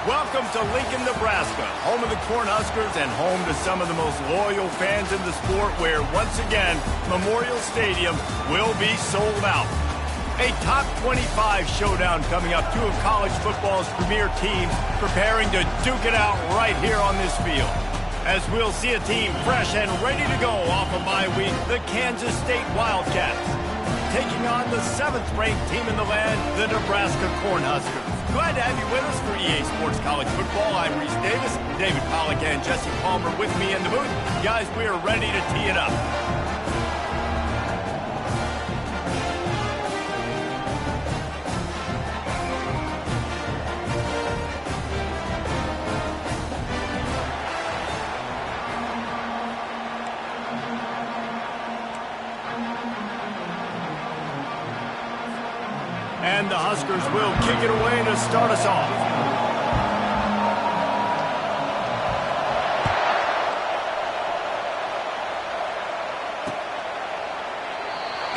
Welcome to Lincoln, Nebraska, home of the Cornhuskers and home to some of the most loyal fans in the sport where, once again, Memorial Stadium will be sold out. A top 25 showdown coming up, two of college football's premier teams preparing to duke it out right here on this field. As we'll see a team fresh and ready to go off of bye week, the Kansas State Wildcats, taking on the 7th-ranked team in the land, the Nebraska Cornhuskers. Glad to have you with us for EA Sports College Football. I'm Reese Davis, David Pollack and Jesse Palmer with me in the booth. Guys, we are ready to tee it up. And the Huskers will kick it away to start us off.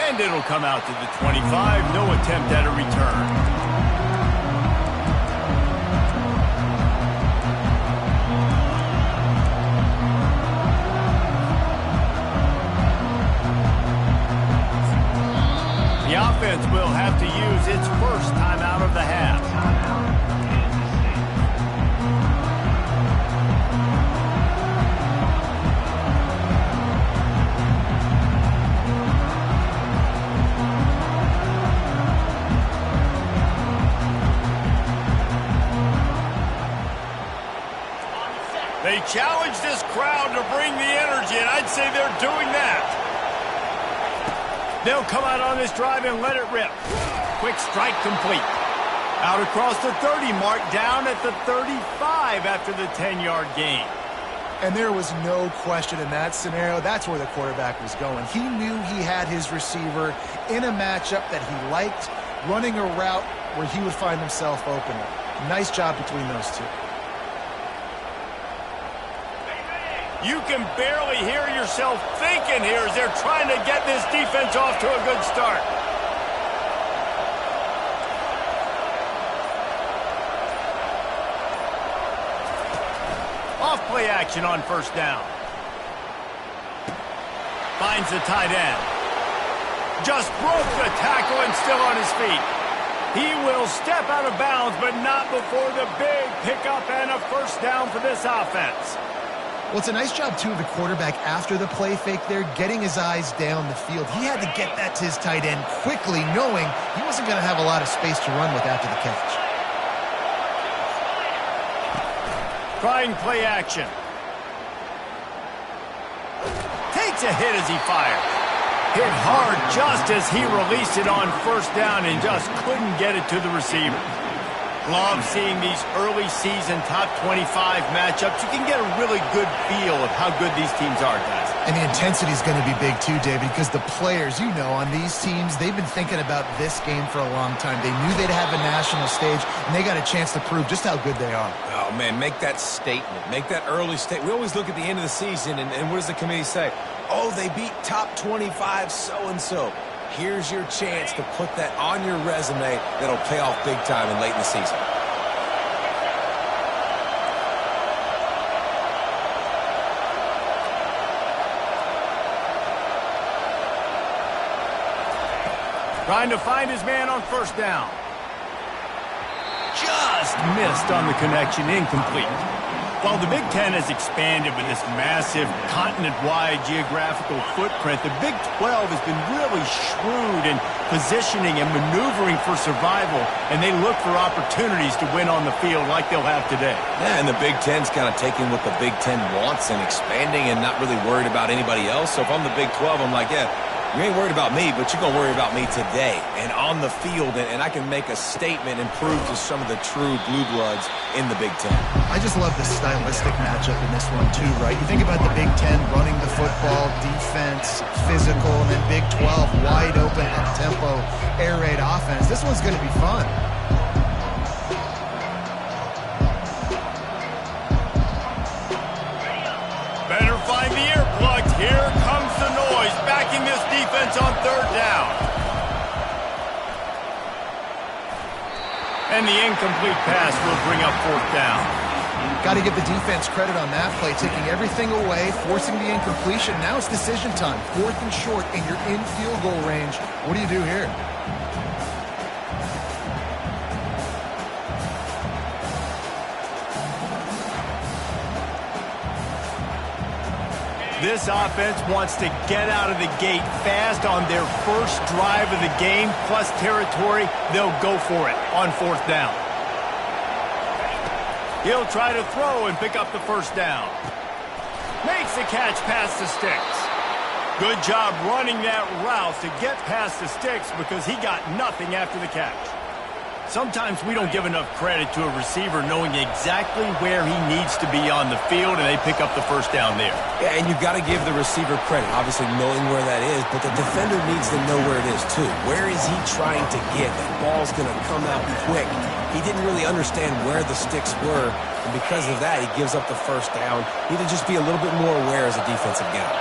And it'll come out to the 25. No attempt at a return. The offense will have to use its first time out of the half. They challenge this crowd to bring the energy, and I'd say they're doing that. They'll come out on this drive and let it rip. Quick strike complete. Out across the 30 mark, down at the 35 after the 10-yard gain. And there was no question in that scenario. That's where the quarterback was going. He knew he had his receiver in a matchup that he liked, running a route where he would find himself open. Nice job between those two. You can barely hear yourself thinking here as they're trying to get this defense off to a good start. Off play action on first down. Finds the tight end. Just broke the tackle and still on his feet. He will step out of bounds, but not before the big pickup and a first down for this offense. Well, it's a nice job, too, of the quarterback after the play fake there, getting his eyes down the field. He had to get that to his tight end quickly, knowing he wasn't going to have a lot of space to run with after the catch. Trying play action. Takes a hit as he fires. Hit hard just as he released it on first down and just couldn't get it to the receiver. Love seeing these early season top 25 matchups. You can get a really good feel of how good these teams are, guys. And the intensity is going to be big too, David, because the players, you know, on these teams, they've been thinking about this game for a long time. They knew they'd have a national stage, and they got a chance to prove just how good they are. Oh, man, make that statement. Make that early statement. We always look at the end of the season, and what does the committee say? Oh, they beat top 25 so-and-so. Here's your chance to put that on your resume that'll pay off big time and late in the season. Trying to find his man on first down. Just missed on the connection, incomplete. While the Big Ten has expanded with this massive continent-wide geographical footprint, the Big 12 has been really shrewd in positioning and maneuvering for survival, and they look for opportunities to win on the field like they'll have today. Yeah, and the Big Ten's kind of taking what the Big Ten wants and expanding and not really worried about anybody else. So if I'm the Big 12, I'm like, yeah, you ain't worried about me, but you're going to worry about me today and on the field, and I can make a statement and prove to some of the true blue bloods in the Big Ten. I just love the stylistic matchup in this one too, right? You think about the Big Ten running the football, defense, physical, and then Big 12 wide open, up-tempo, air raid offense. This one's going to be fun. Better find the earplugs. Here comes the noise, backing this defense on third down. And the incomplete pass will bring up fourth down. Got to give the defense credit on that play, taking everything away, forcing the incompletion. Now it's decision time. 4th and short, and you're in field goal range. What do you do here? This offense wants to get out of the gate fast on their first drive of the game, plus territory. They'll go for it on 4th down. He'll try to throw and pick up the first down. Makes the catch past the sticks. Good job running that route to get past the sticks because he got nothing after the catch. Sometimes we don't give enough credit to a receiver knowing exactly where he needs to be on the field, and they pick up the first down there. Yeah, and you've got to give the receiver credit, obviously knowing where that is, but the defender needs to know where it is too. Where is he trying to get? That ball's going to come out quick. He didn't really understand where the sticks were, and because of that, he gives up the first down. Need to just be a little bit more aware as a defensive guy.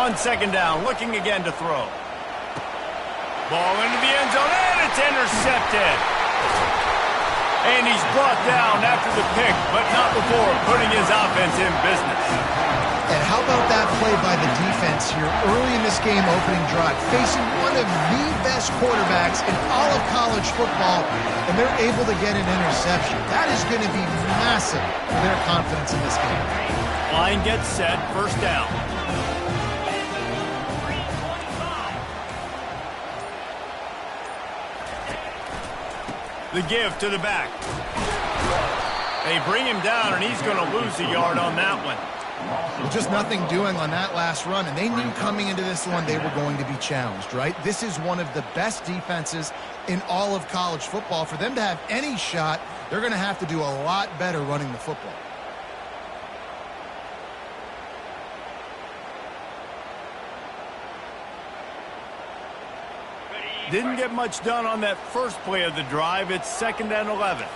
On 2nd down, looking again to throw. Ball into the end zone, and it's intercepted. And he's brought down after the pick, but not before putting his offense in business. And how about that play by the defense here early in this game opening drive, facing one of the best quarterbacks in all of college football, and they're able to get an interception. That is going to be massive for their confidence in this game. Line gets set, 1st down. The give to the back. They bring him down, and he's going to lose a yard on that one. Just nothing doing on that last run, and they knew coming into this one they were going to be challenged, right? This is one of the best defenses in all of college football. For them to have any shot, they're going to have to do a lot better running the football. Didn't get much done on that first play of the drive. It's 2nd and 11.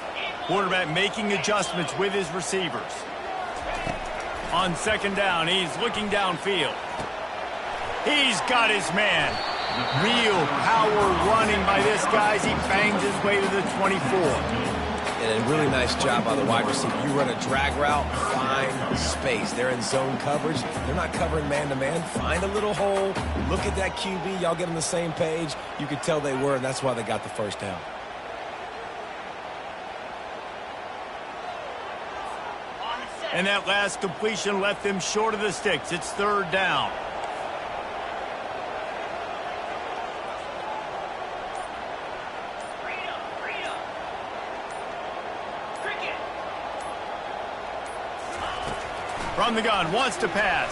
Quarterback making adjustments with his receivers. On 2nd down, he's looking downfield. He's got his man. Real power running by this guy as he bangs his way to the 24. And a really nice job by the wide receiver. You run a drag route, find space. They're in zone coverage. They're not covering man-to-man. Find a little hole. Look at that QB. Y'all get on the same page. You could tell they were, and that's why they got the first down. And that last completion left them short of the sticks. It's 3rd down. From the gun, wants to pass.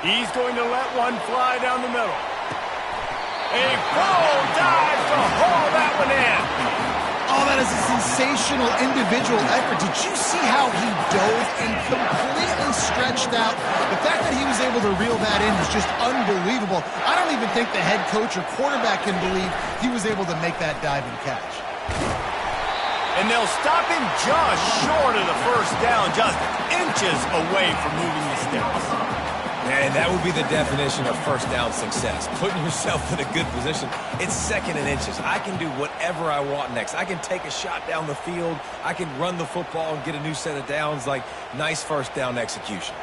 He's going to let one fly down the middle. A full dive to haul that one in. Oh, that is a sensational individual effort. Did you see how he dove and completely stretched out? The fact that he was able to reel that in is just unbelievable. I don't even think the head coach or quarterback can believe he was able to make that dive and catch. And they'll stop him just short of the first down, just inches away from moving the sticks. And that would be the definition of first down success. Putting yourself in a good position. It's 2nd and inches. I can do whatever I want next. I can take a shot down the field. I can run the football and get a new set of downs. Like, nice first down execution.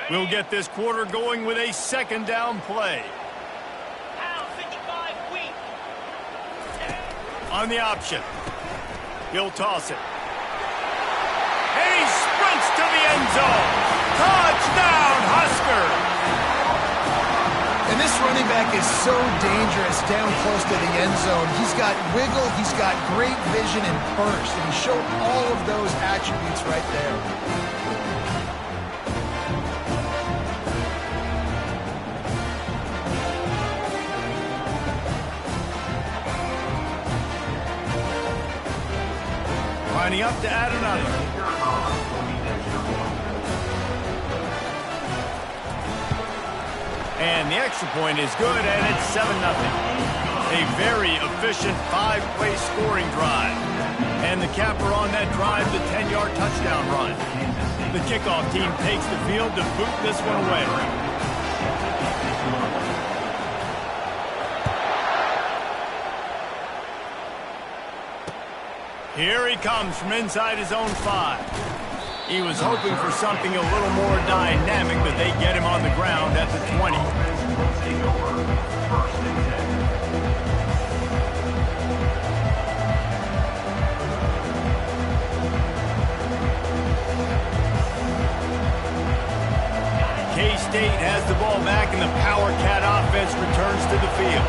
We'll get this quarter going with a 2nd down play. On the option. He'll toss it. And he sprints to the end zone. Touchdown, Huskers! And this running back is so dangerous down close to the end zone. He's got wiggle, he's got great vision and burst, and he showed all of those attributes right there. lining up to add another. And the extra point is good, and it's 7-0. A very efficient 5-play scoring drive. And the capper on that drive, the 10-yard touchdown run. The kickoff team takes the field to boot this one away. Here he comes from inside his own 5. He was hoping for something a little more dynamic, but they get him on the ground at the 20. K-State has the ball back, and the Power Cat offense returns to the field.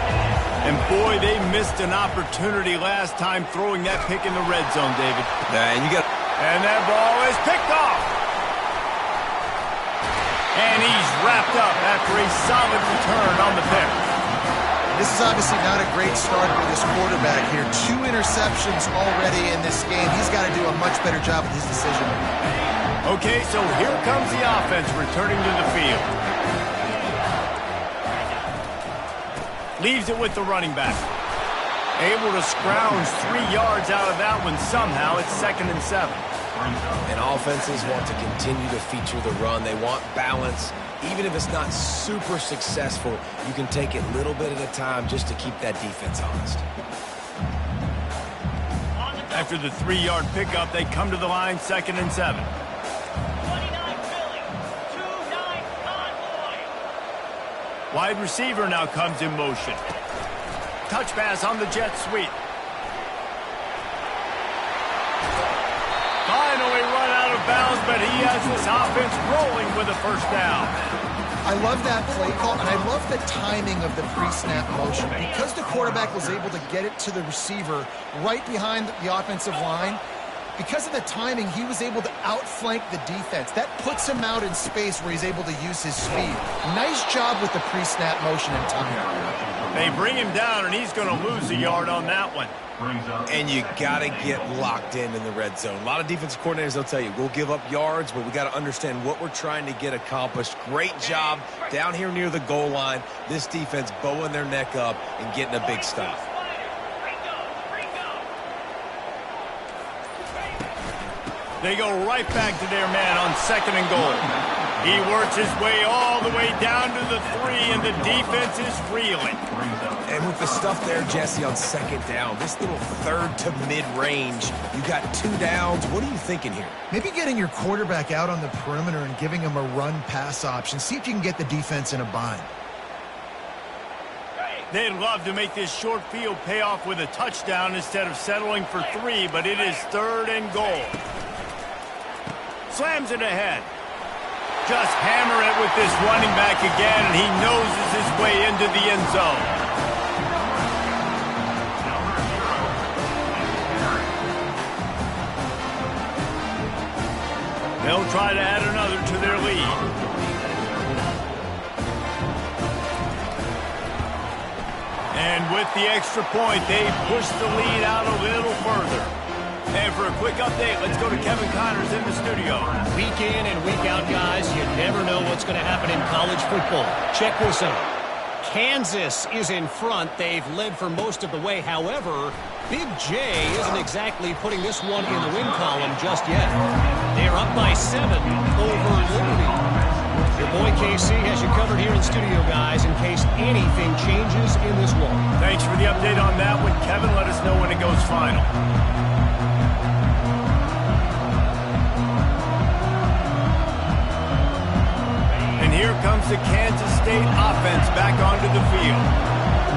And boy, they missed an opportunity last time throwing that pick in the red zone, David. And that ball is picked off. And he's wrapped up after a solid return on the pick. This is obviously not a great start for this quarterback here. 2 interceptions already in this game. He's got to do a much better job with his decision. Okay, so here comes the offense returning to the field. Leaves it with the running back. Able to scrounge 3 yards out of that one somehow. It's 2nd and 7. And offenses want to continue to feature the run. They want balance. Even if it's not super successful, you can take it little bit at a time just to keep that defense honest. After the 3-yard pickup, they come to the line, 2nd and 7. Wide receiver now comes in motion. Touch pass on the jet sweep. Finally run out of bounds, but he has this offense rolling with a first down. I love that play call, and I love the timing of the pre-snap motion. Because the quarterback was able to get it to the receiver right behind the offensive line, because of the timing, he was able to outflank the defense. That puts him out in space where he's able to use his speed. Nice job with the pre-snap motion and timing. They bring him down, and he's going to lose a yard on that one. And you got to get locked in the red zone. A lot of defensive coordinators, they'll tell you, we'll give up yards, but we got to understand what we're trying to get accomplished. Great job down here near the goal line. This defense bowing their neck up and getting a big stop. They go right back to their man on 2nd and goal. He works his way all the way down to the 3, and the defense is reeling. And with the stuff there, Jesse, on 2nd down, this little 3rd to mid-range, you got 2 downs. What are you thinking here? Maybe getting your quarterback out on the perimeter and giving him a run-pass option. See if you can get the defense in a bind. They'd love to make this short field pay off with a touchdown instead of settling for 3, but it is 3rd and goal. Slams it ahead. Just hammer it with this running back again, and he noses his way into the end zone. They'll try to add another to their lead. And with the extra point, they push the lead out a little further. And for a quick update, let's go to Kevin Connors in the studio. Week in and week out, guys, you never know what's going to happen in college football. Check this out. Kansas is in front. They've led for most of the way. However, Big J isn't exactly putting this one in the win column just yet. They're up by 7 over Liberty. Your boy KC has you covered here in studio, guys, in case anything changes in this one. Thanks for the update on that one, Kevin. Let us know when it goes final. Here comes the Kansas State offense back onto the field.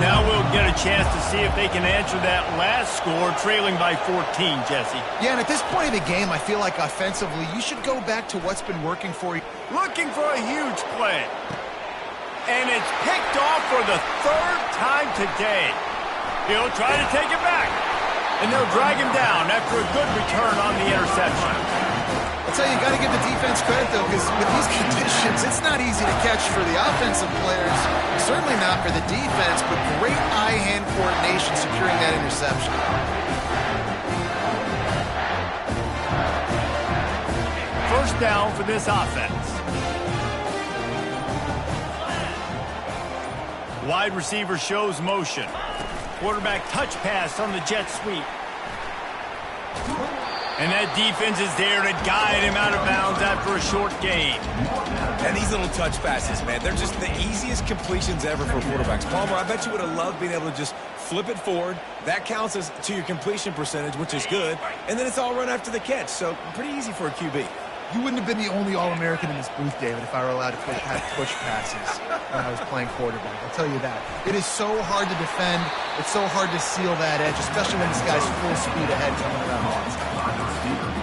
Now we'll get a chance to see if they can answer that last score, trailing by 14, Jesse. Yeah, and at this point of the game, I feel like offensively, you should go back to what's been working for you. Looking for a huge play. And it's picked off for the 3rd time today. He'll try to take it back. And they'll drag him down after a good return on the interception. I'll tell you, you got to give the defense credit, though, because with these conditions, it's not easy to catch for the offensive players. Certainly not for the defense, but great eye-hand coordination securing that interception. first down for this offense. Wide receiver shows motion. Quarterback touch pass on the jet sweep. And that defense is there to guide him out of bounds after a short gain. And these little touch passes, man, they're just the easiest completions ever for quarterbacks. Palmer, I bet you would have loved being able to just flip it forward. That counts as to your completion percentage, which is good. And then it's all run after the catch, so pretty easy for a QB. You wouldn't have been the only All-American in this booth, David, if I were allowed to have push passes when I was playing quarterback. I'll tell you that. It is so hard to defend. It's so hard to seal that edge, especially when this guy's full speed ahead coming around the outside.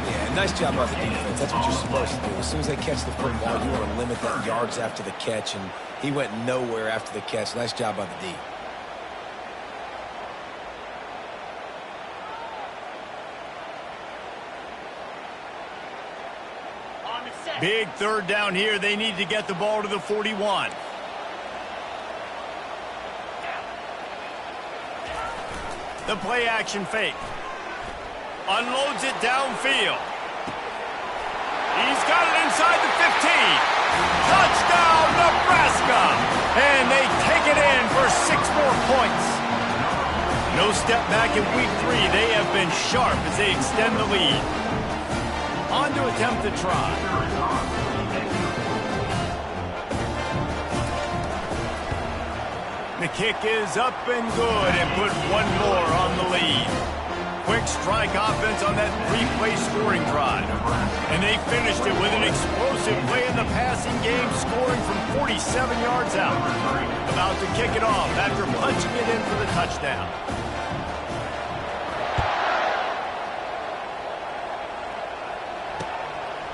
Yeah, nice job by the defense. That's what you're supposed to do. As soon as they catch the football, you want to limit that yards after the catch, and he went nowhere after the catch. Nice job by the D. Big third down here. They need to get the ball to the 41. The play action fake. Unloads it downfield. He's got it inside the 15. Touchdown, Nebraska! And they take it in for 6 more points. No step back in week 3. They have been sharp as they extend the lead. On to attempt the try. The kick is up and good and put 1 more on the lead. Quick strike offense on that 3-play scoring drive. And they finished it with an explosive play in the passing game, scoring from 47 yards out. About to kick it off after punching it in for the touchdown.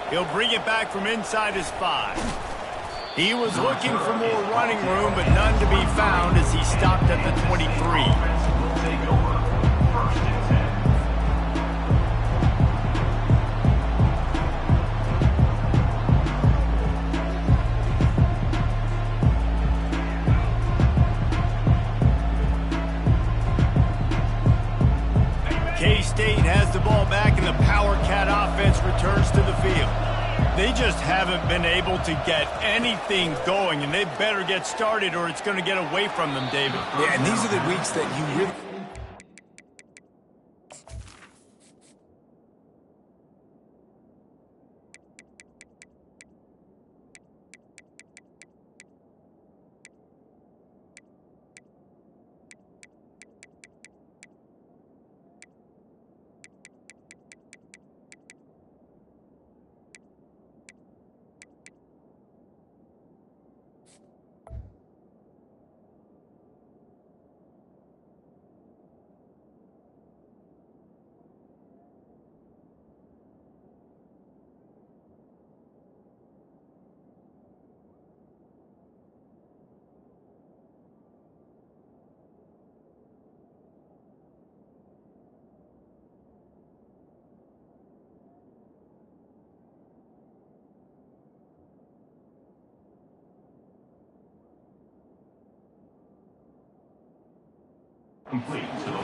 He'll bring it back from inside his 5. He was looking for more running room, but none to be found as he stopped at the 23. K-State has the ball back, and the Power Cat offense returns to the field. They just haven't been able to get anything going, and they better get started or it's going to get away from them, David. Yeah, and these are the weeks that you really...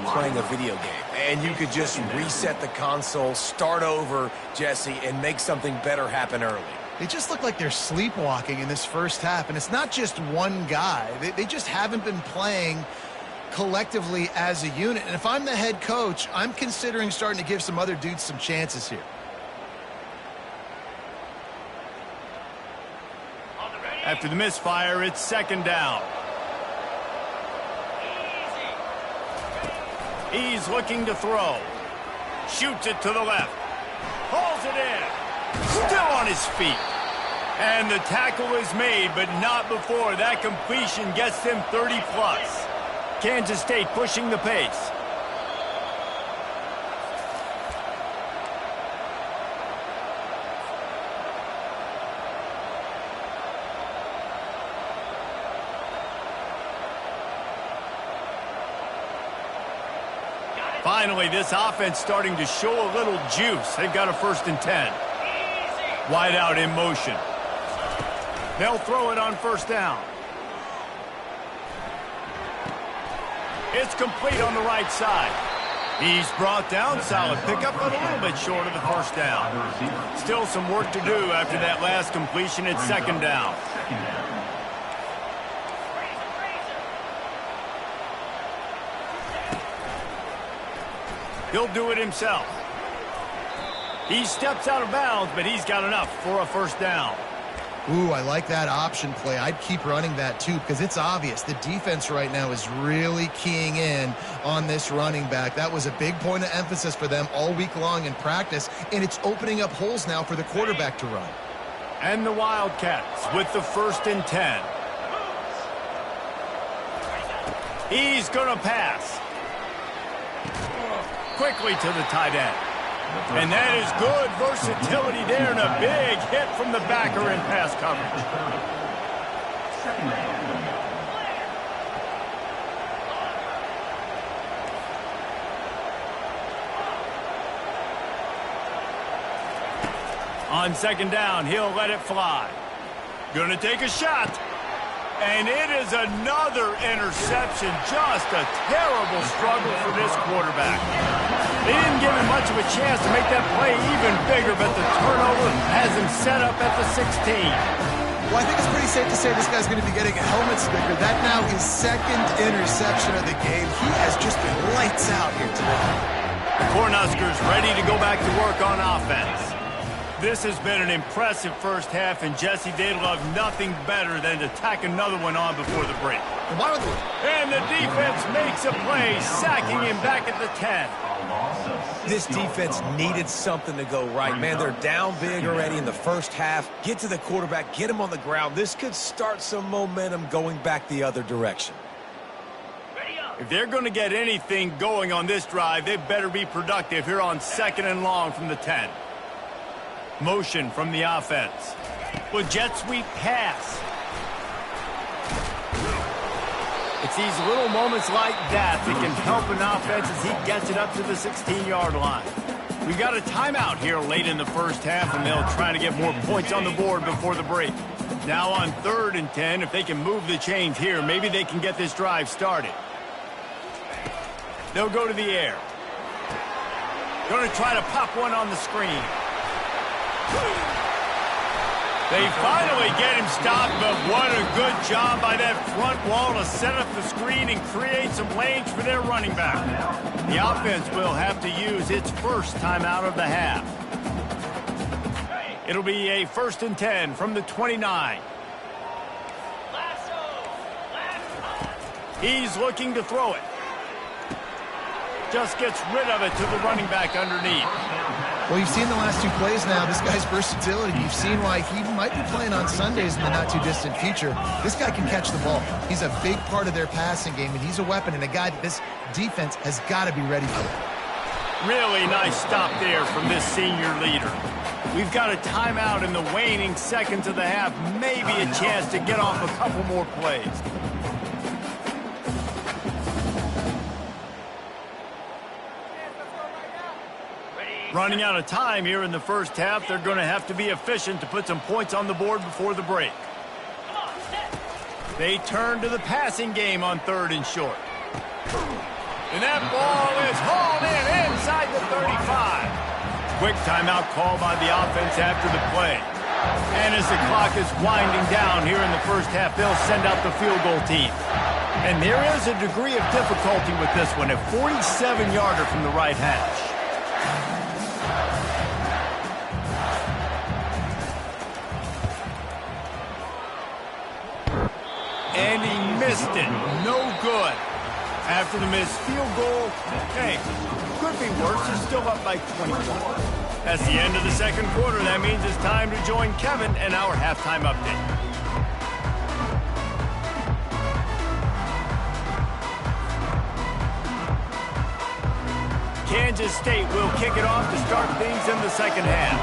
playing a video game, and you could just reset the console, start over, Jesse, and make something better happen early. They just look like they're sleepwalking in this first half, and it's not just one guy. They just haven't been playing collectively as a unit, and if I'm the head coach, I'm considering starting to give some other dudes some chances here. After the misfire, it's 2nd down. He's looking to throw. Shoots it to the left. Pulls it in. Still on his feet. And the tackle is made, but not before that completion gets them 30-plus. Kansas State pushing the pace. Finally, this offense starting to show a little juice. They've got a 1st and 10. Wide out in motion. They'll throw it on 1st down. It's complete on the right side. He's brought down, solid pickup, but a little bit short of the first down. Still some work to do after that last completion at second down. He'll do it himself. He steps out of bounds, but he's got enough for a first down. Ooh, I like that option play. I'd keep running that too because it's obvious the defense right now is really keying in on this running back. That was a big point of emphasis for them all week long in practice, and it's opening up holes now for the quarterback to run. And the Wildcats with the 1st and 10. He's going to pass. Quickly to the tight end. And that is good versatility there and a big hit from the backer in pass coverage. On second down, he'll let it fly. Gonna take a shot. And it is another interception. Just a terrible struggle for this quarterback. They didn't give him much of a chance to make that play even bigger, but the turnover has him set up at the 16. Well, I think it's pretty safe to say this guy's going to be getting a helmet sticker. That now his 2nd interception of the game. He has just been lights out here today. The Cornhuskers ready to go back to work on offense. This has been an impressive first half, and Jesse, they'd love nothing better than to tack another one on before the break. And the defense makes a play, sacking him back at the 10. This defense needed something to go right. Man, they're down big already in the first half. Get to the quarterback, get him on the ground. This could start some momentum going back the other direction. If they're going to get anything going on this drive, they better be productive here on 2nd and long from the 10. Motion from the offense. With jet sweep pass. It's these little moments like that that can help an offense as he gets it up to the 16-yard line. We've got a timeout here late in the first half, and they'll try to get more points on the board before the break. Now on 3rd and 10, if they can move the chains here, maybe they can get this drive started. They'll go to the air. Going to try to pop one on the screen. They finally get him stopped, but what a good job by that front wall to set up the screen and create some lanes for their running back. The offense will have to use its first timeout of the half. It'll be a 1st and 10 from the 29. He's looking to throw it. Just gets rid of it to the running back underneath. Well, you've seen the last 2 plays now. This guy's versatility. You've seen why he might be playing on Sundays in the not-too-distant future. This guy can catch the ball. He's a big part of their passing game, and he's a weapon and a guy that this defense has got to be ready for. Really nice stop there from this senior leader. We've got a timeout in the waning seconds of the half. Maybe a chance to get off a couple more plays. Running out of time here in the first half. They're going to have to be efficient to put some points on the board before the break. They turn to the passing game on 3rd and short. And that ball is hauled in inside the 35. Quick timeout call by the offense after the play. And as the clock is winding down here in the first half, they'll send out the field goal team. And there is a degree of difficulty with this one, a 47-yarder from the right hash. And he missed it. No good. After the missed field goal, hey, could be worse. They're still up by 21. That's the end of the second quarter. That means it's time to join Kevin and our halftime update. Kansas State will kick it off to start things in the second half.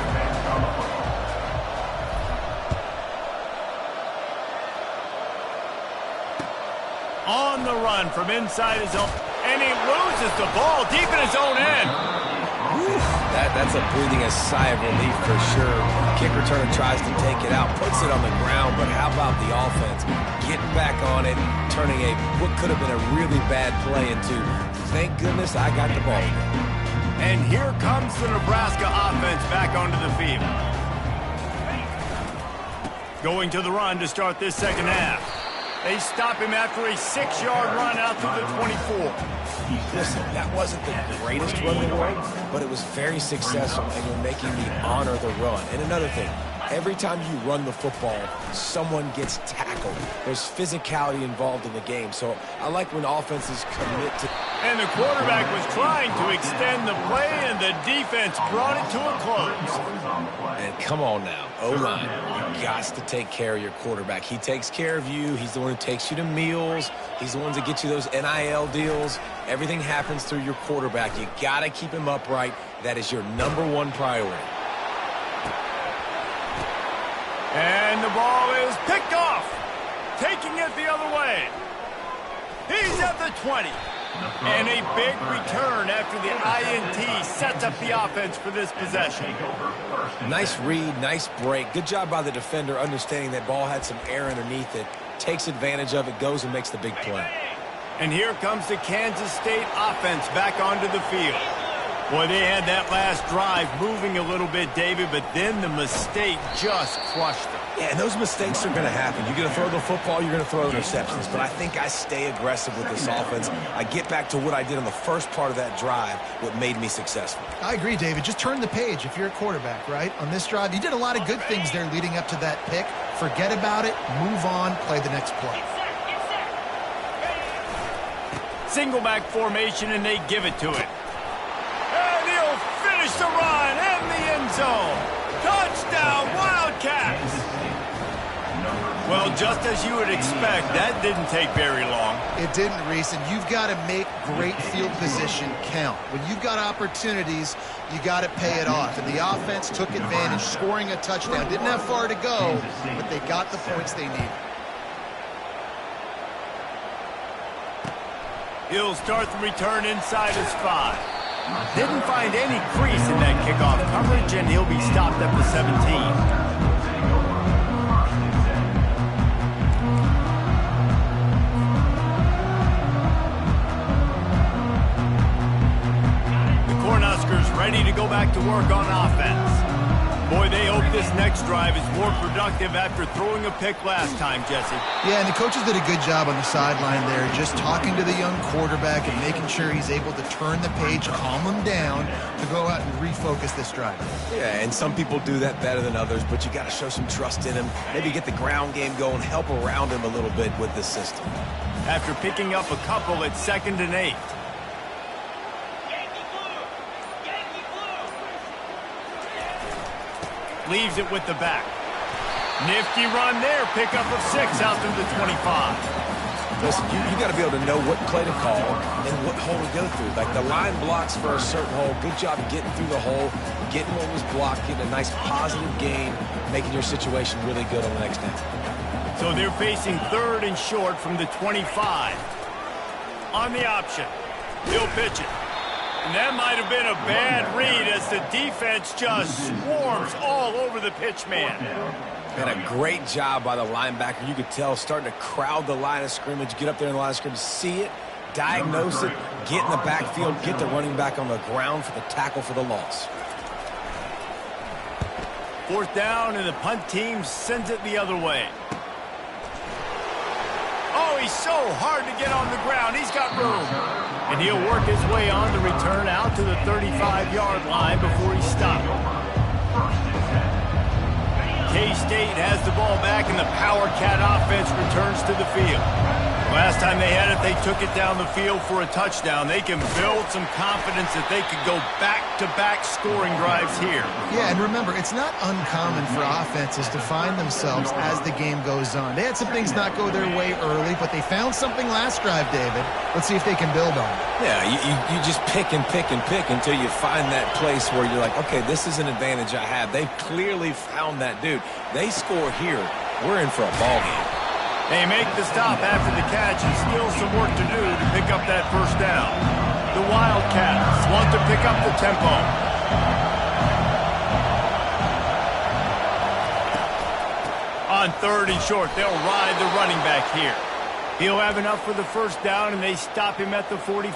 On the run from inside his own, and he loses the ball deep in his own end. That that's a breathing a sigh of relief for sure. Kick returner tries to take it out, puts it on the ground, but how about the offense getting back on it, turning what could have been a really bad play into, thank goodness I got the ball. And here comes the Nebraska offense back onto the field. Going to the run to start this second half. They stop him after a 6-yard run out to the 24. Listen, that wasn't the greatest run in the world, but it was very successful, and you're making me honor the run. And another thing, every time you run the football, someone gets tackled. There's physicality involved in the game, so I like when offenses commit to... And the quarterback was trying to extend the play, and the defense brought it to a close. And come on now, O-line, you got to take care of your quarterback. He takes care of you. He's the one who takes you to meals. He's the one that gets you those NIL deals. Everything happens through your quarterback. You got to keep him upright. That is your #1 priority. And the ball is picked off. Taking it the other way. He's at the 20. And a big return after the INT sets up the offense for this possession. Nice read, nice break. Good job by the defender understanding that ball had some air underneath it. Takes advantage of it, goes and makes the big play. And here comes the Kansas State offense back onto the field. Boy, they had that last drive moving a little bit, David, but then the mistake just crushed them. Yeah, and those mistakes are going to happen. You're going to throw the football, you're going to throw interceptions. But I think I stay aggressive with this offense. I get back to what I did on the first part of that drive, what made me successful. I agree, David. Just turn the page if you're a quarterback, right? On this drive, you did a lot of good things there leading up to that pick. Forget about it, move on, play the next play. Single back formation, and they give it to it. And he'll finish the run in the end zone. Touchdown, Wildcats! Well, just as you would expect, that didn't take very long. It didn't, Reese, and you've got to make great field position count. When you've got opportunities, you got to pay it off. And the offense took advantage, scoring a touchdown. Didn't have far to go, but they got the points they needed. He'll start the return inside his 5. Didn't find any crease in that kickoff coverage, and he'll be stopped at the 17. Ready to go back to work on offense. Boy, they hope this next drive is more productive after throwing a pick last time, Jesse. Yeah, and the coaches did a good job on the sideline there, just talking to the young quarterback and making sure he's able to turn the page, calm him down, to go out and refocus this drive. Yeah, and some people do that better than others, but you got to show some trust in him. Maybe get the ground game going, help around him a little bit with this system. After picking up a couple at 2nd and 8. Leaves it with the back. Nifty run there. Pickup of 6 out to the 25. Listen, you got to be able to know what play to call and what hole to go through. Like the line blocks for a certain hole. Good job getting through the hole, getting what was blocked, getting a nice positive gain, making your situation really good on the next down. So they're facing 3rd and short from the 25. On the option. He'll pitch it. And that might have been a bad read as the defense just swarms all over the pitch man. And a great job by the linebacker. You could tell starting to crowd the line of scrimmage, get up there in the line of scrimmage, see it, diagnose it, get in the backfield, get the running back on the ground for the tackle for the loss. 4th down, and the punt team sends it the other way. Oh, he's so hard to get on the ground. He's got room. And he'll work his way on the return out to the 35-yard line before he's stopped. K-State has the ball back, and the Power Cat offense returns to the field. Last time they had it, they took it down the field for a touchdown. They can build some confidence that they could go back-to-back scoring drives here. Yeah, and remember, it's not uncommon for offenses to find themselves as the game goes on. They had some things not go their way early, but they found something last drive, David. Let's see if they can build on it. Yeah, you just pick and pick and pick until you find that place where you're like, okay, this is an advantage I have. They've clearly found that dude. They score here. We're in for a ball game. They make the stop after the catch, and still some work to do to pick up that 1st down. The Wildcats want to pick up the tempo. On 3rd and short, they'll ride the running back here. He'll have enough for the first down, and they stop him at the 45.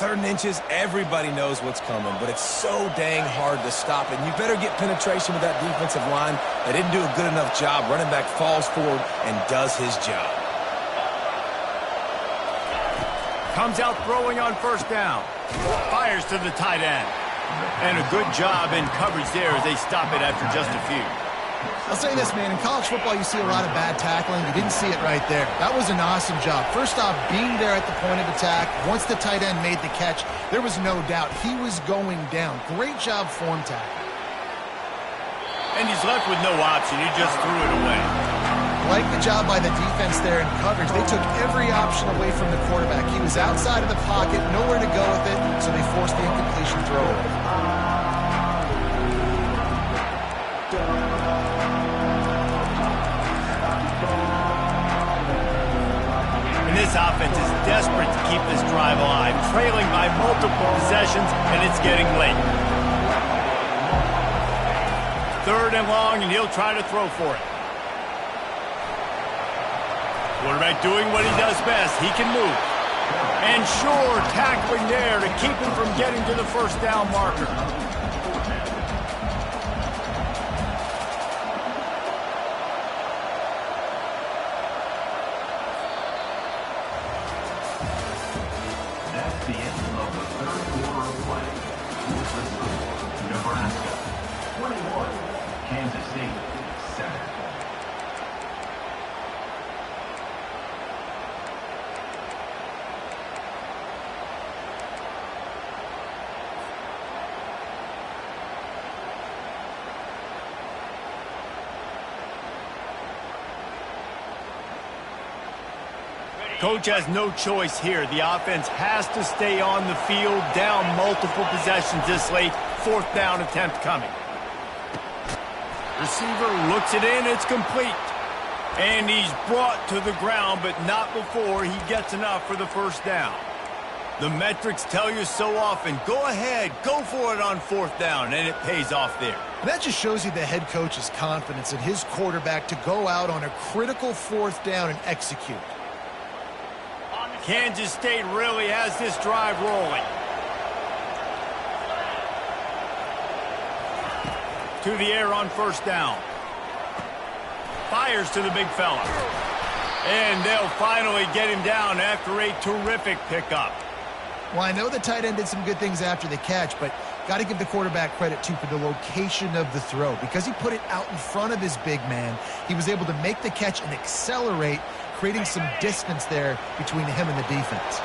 3rd and inches, everybody knows what's coming, but it's so dang hard to stop it. And you better get penetration with that defensive line. They didn't do a good enough job. Running back falls forward and does his job. Comes out throwing on 1st down. Fires to the tight end. And a good job in coverage there as they stop it after just a few. I'll say this, man. In college football, you see a lot of bad tackling. You didn't see it right there. That was an awesome job. First off, being there at the point of attack. Once the tight end made the catch, there was no doubt he was going down. Great job form tackling. And he's left with no option. He just threw it away. Like the job by the defense there in coverage. They took every option away from the quarterback. He was outside of the pocket, nowhere to go with it, so they forced the incompletion throw. This offense is desperate to keep this drive alive, trailing by multiple possessions, and it's getting late. 3rd and long, and he'll try to throw for it. Quarterback doing what he does best. He can move. And sure, tackling there to keep him from getting to the 1st down marker. The end of the 3rd quarter of play. Nebraska 21, Kansas State 7. Coach has no choice here. The offense has to stay on the field, down multiple possessions this late. 4th down attempt coming. Receiver looks it in. It's complete. And he's brought to the ground, but not before he gets enough for the 1st down. The metrics tell you so often, go ahead, go for it on 4th down, and it pays off there. And that just shows you the head coach's confidence in his quarterback to go out on a critical 4th down and execute. Kansas State really has this drive rolling. To the air on 1st down. Fires to the big fella. And they'll finally get him down after a terrific pickup. Well, I know the tight end did some good things after the catch, but got to give the quarterback credit, too, for the location of the throw. Because he put it out in front of his big man, he was able to make the catch and accelerate, creating some distance there between him and the defense.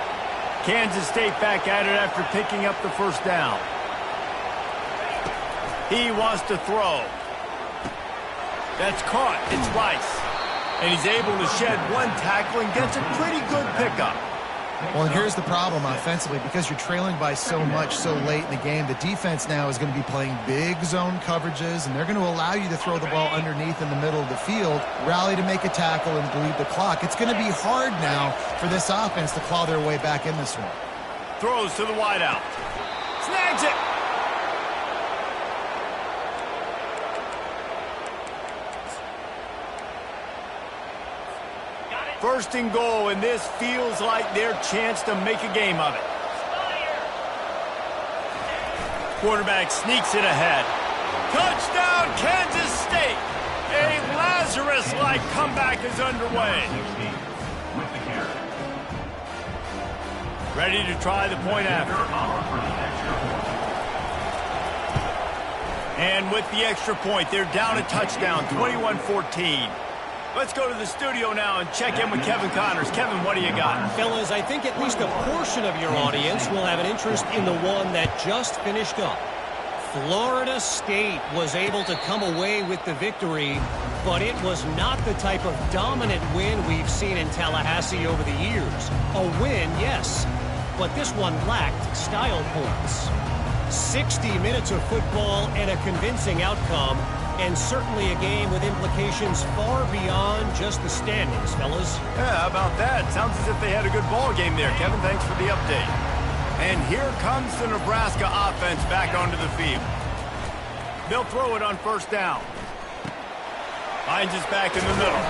Kansas State back at it after picking up the 1st down. He wants to throw. That's caught. It's Rice. And he's able to shed one tackle and gets a pretty good pickup. Well, and here's the problem offensively. Because you're trailing by so much so late in the game, the defense now is going to be playing big zone coverages, and they're going to allow you to throw the ball underneath in the middle of the field, rally to make a tackle, and bleed the clock. It's going to be hard now for this offense to claw their way back in this one. Throws to the wideout. Snags it. First and goal, and this feels like their chance to make a game of it. Quarterback sneaks it ahead. Touchdown, Kansas State! A Lazarus-like comeback is underway. Ready to try the point after. And with the extra point, they're down a touchdown, 21-14. Let's go to the studio now and check in with Kevin Connors. Kevin, what do you got? Fellas, I think at least a portion of your audience will have an interest in the one that just finished up. Florida State was able to come away with the victory, but it was not the type of dominant win we've seen in Tallahassee over the years. A win, yes, but this one lacked style points. 60 minutes of football and a convincing outcome, and certainly a game with implications far beyond just the standings, fellas. Yeah, how about that? Sounds as if they had a good ball game there. Kevin, thanks for the update. And here comes the Nebraska offense back onto the field. They'll throw it on 1st down. Finds his back in the middle.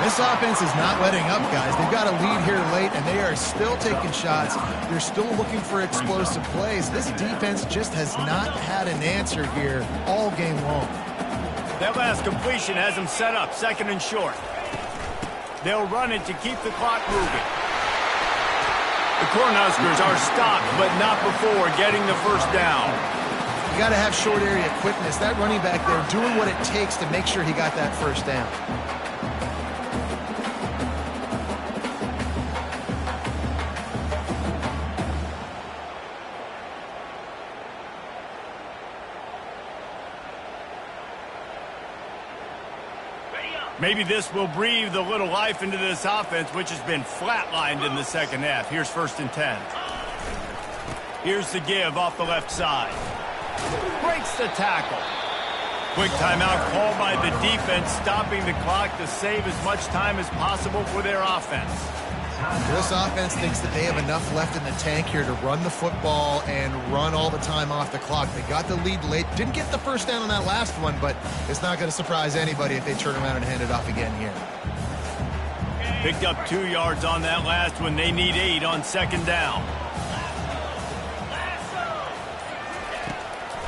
This offense is not letting up, guys. They've got a lead here late, and they are still taking shots. They're still looking for explosive plays. This defense just has not had an answer here all game long. That last completion has them set up, 2nd and short. They'll run it to keep the clock moving. The Cornhuskers are stopped, but not before getting the first down. You got to have short area quickness. That running back there doing what it takes to make sure he got that first down. Maybe this will breathe a little life into this offense, which has been flatlined in the second half. Here's 1st and 10. Here's the give off the left side. Breaks the tackle. Quick timeout called by the defense, stopping the clock to save as much time as possible for their offense. This offense thinks that they have enough left in the tank here to run the football and run all the time off the clock. They got the lead late. Didn't get the first down on that last one, but it's not going to surprise anybody if they turn around and hand it off again here. Picked up 2 yards on that last one. They need 8 on 2nd down.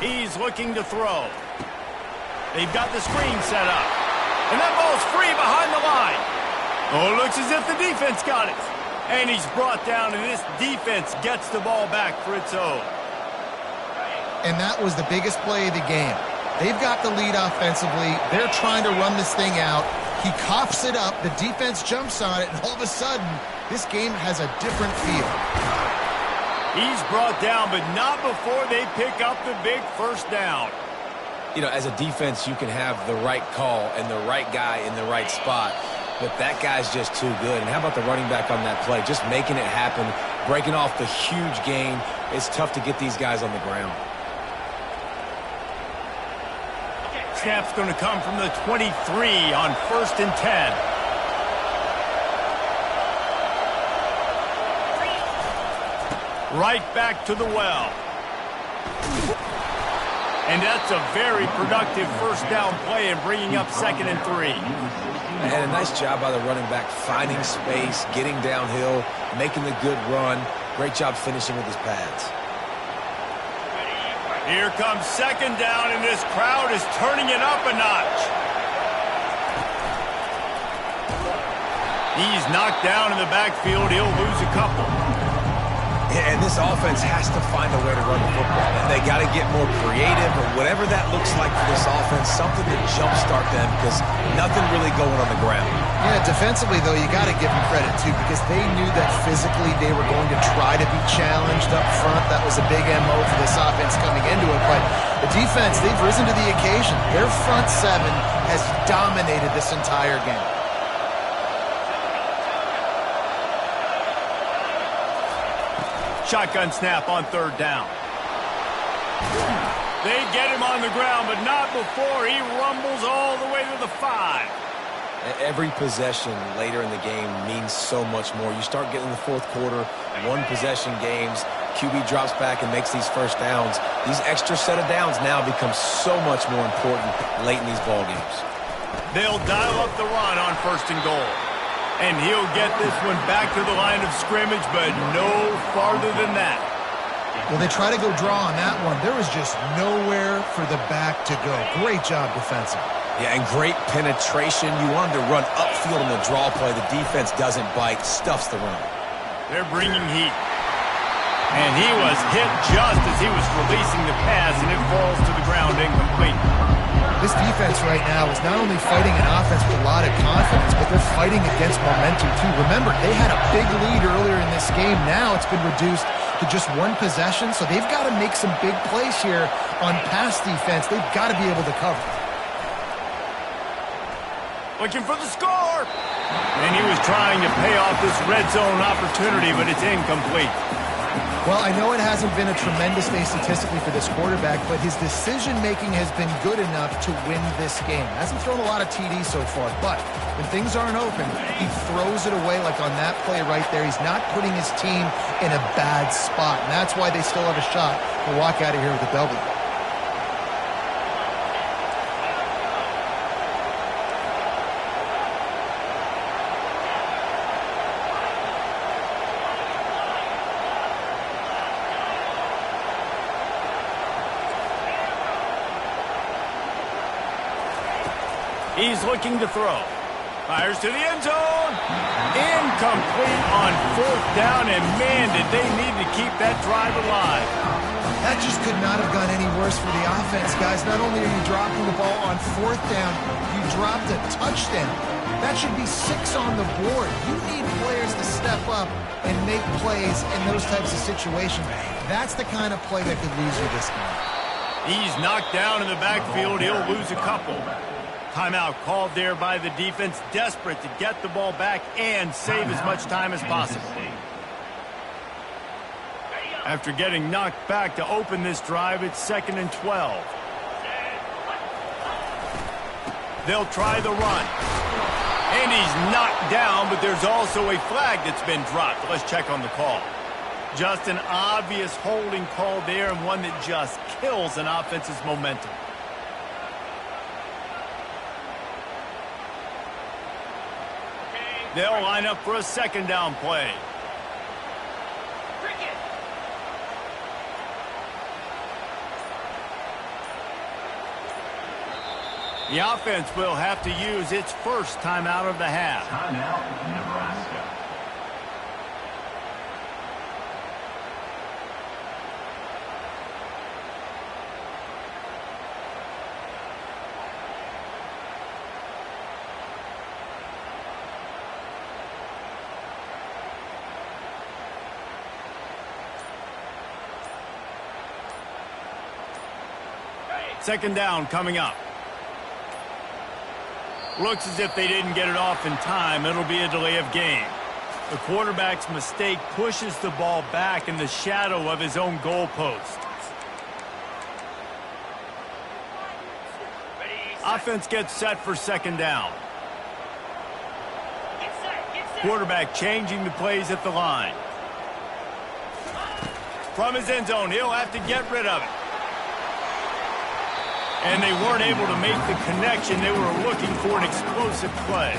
He's looking to throw. They've got the screen set up. And that ball's free behind the line. Oh, it looks as if the defense got it. And he's brought down, and this defense gets the ball back for its own. And that was the biggest play of the game. They've got the lead offensively. They're trying to run this thing out. He coughs it up. The defense jumps on it, and all of a sudden, this game has a different feel. He's brought down, but not before they pick up the big first down. You know, as a defense, you can have the right call and the right guy in the right spot. But that guy's just too good. And how about the running back on that play? Just making it happen, breaking off the huge gain. It's tough to get these guys on the ground. Snap's going to come from the 23 on 1st and 10. Right back to the well. And that's a very productive first down play and bringing up 2nd and 3. And a nice job by the running back, finding space, getting downhill, making the good run. Great job finishing with his pads. Here comes 2nd down, and this crowd is turning it up a notch. He's knocked down in the backfield. He'll lose a couple. And this offense has to find a way to run the football. They got to get more creative, or whatever that looks like for this offense, something to jumpstart them, because nothing really going on the ground. Yeah, defensively, though, you got to give them credit, too, because they knew that physically they were going to try to be challenged up front. That was a big MO for this offense coming into it. But the defense, they've risen to the occasion. Their front seven has dominated this entire game. Shotgun snap on 3rd down. They get him on the ground, but not before he rumbles all the way to the 5. Every possession later in the game means so much more. You start getting the 4th quarter, 1-possession games, QB drops back and makes these first downs. These extra set of downs now become so much more important late in these ball games. They'll dial up the run on 1st and goal. And he'll get this one back to the line of scrimmage, but no farther than that. Well, they try to go draw on that one. There was just nowhere for the back to go. Great job defensively. Yeah, and great penetration. You want him to run upfield in the draw play. The defense doesn't bite, stuffs the run. They're bringing heat. And he was hit just as he was releasing the pass, and it falls to the ground incomplete. This defense right now is not only fighting an offense with a lot of confidence, but they're fighting against momentum, too. Remember, they had a big lead earlier in this game. Now it's been reduced to just 1 possession, so they've got to make some big plays here on pass defense. They've got to be able to cover. Looking for the score! And he was trying to pay off this red zone opportunity, but it's incomplete. Well, I know it hasn't been a tremendous day statistically for this quarterback, but his decision-making has been good enough to win this game. Hasn't thrown a lot of TDs so far, but when things aren't open, he throws it away like on that play right there. He's not putting his team in a bad spot, and that's why they still have a shot to walk out of here with a W. He's looking to throw. Fires to the end zone. Incomplete on 4th down, and man, did they need to keep that drive alive. That just could not have gone any worse for the offense, guys. Not only are you dropping the ball on 4th down, you dropped a touchdown. That should be 6 on the board. You need players to step up and make plays in those types of situations. That's the kind of play that could lose you this game. He's knocked down in the backfield. He'll lose a couple. Timeout called there by the defense, desperate to get the ball back and save as much time as possible. After getting knocked back to open this drive, it's 2nd and 12. They'll try the run. And he's knocked down, but there's also a flag that's been dropped. Let's check on the call. Just an obvious holding call there, and one that just kills an offense's momentum. They'll line up for a 2nd down play. The offense will have to use its first timeout of the half. Timeout, Nebraska. Second down coming up. Looks as if they didn't get it off in time. It'll be a delay of game. The quarterback's mistake pushes the ball back in the shadow of his own goalpost. Offense gets set for 2nd down. Quarterback changing the plays at the line. From his end zone, he'll have to get rid of it. And they weren't able to make the connection. They were looking for an explosive play.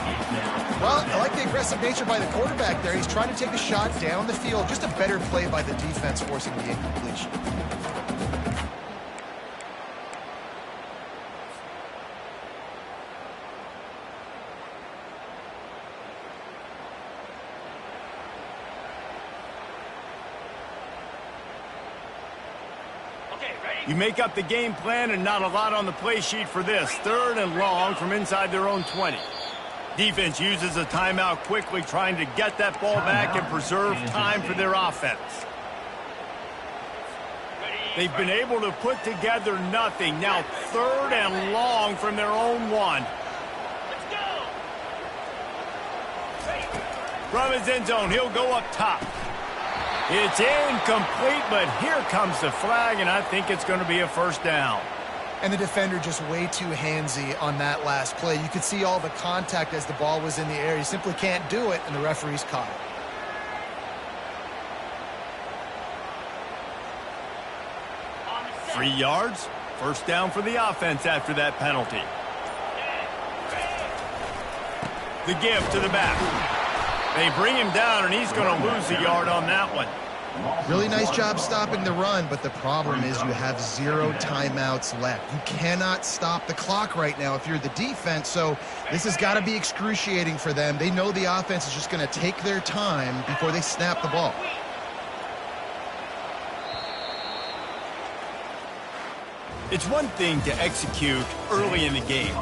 Well, I like the aggressive nature by the quarterback there. He's trying to take a shot down the field. Just a better play by the defense forcing the incompletion. You make up the game plan and not a lot on the play sheet for this. 3rd and long from inside their own 20. Defense uses a timeout quickly, trying to get that ball back and preserve time for their offense. They've been able to put together nothing. Now 3rd and long from their own 1. From his end zone, he'll go up top. It's incomplete, but here comes the flag, and I think it's going to be a 1st down. And the defender just way too handsy on that last play. You could see all the contact as the ball was in the air. He simply can't do it, and the referee's caught it. 3 yards, 1st down for the offense after that penalty. The give to the back. They bring him down, and he's going to lose a yard on that one. Really nice job stopping the run, but the problem is you have 0 timeouts left. You cannot stop the clock right now if you're the defense, so this has got to be excruciating for them. They know the offense is just going to take their time before they snap the ball. It's one thing to execute early in the game.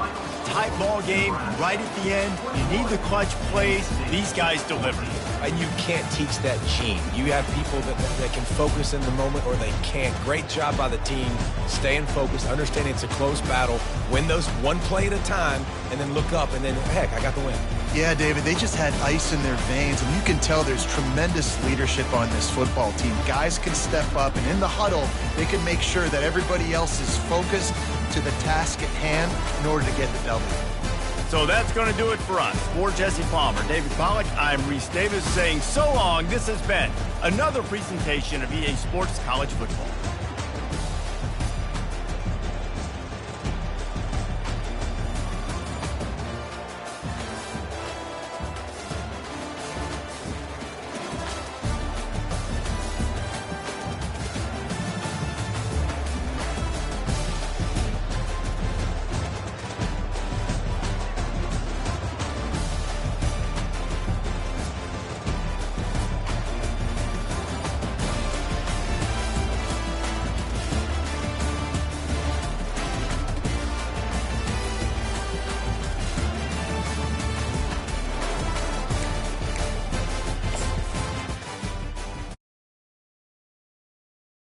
Tight ball game, right at the end, you need the clutch plays. These guys deliver. And you can't teach that gene. You have people that can focus in the moment or they can't. Great job by the team, staying focused, understanding it's a close battle, win those one play at a time, and then look up, and then, heck, I got the win. Yeah, David, they just had ice in their veins, and you can tell there's tremendous leadership on this football team. Guys can step up, and in the huddle, they can make sure that everybody else is focused to the task at hand in order to get the W. So that's going to do it for us. For Jesse Palmer, David Pollack, I'm Reese Davis saying so long. This has been another presentation of EA Sports College Football.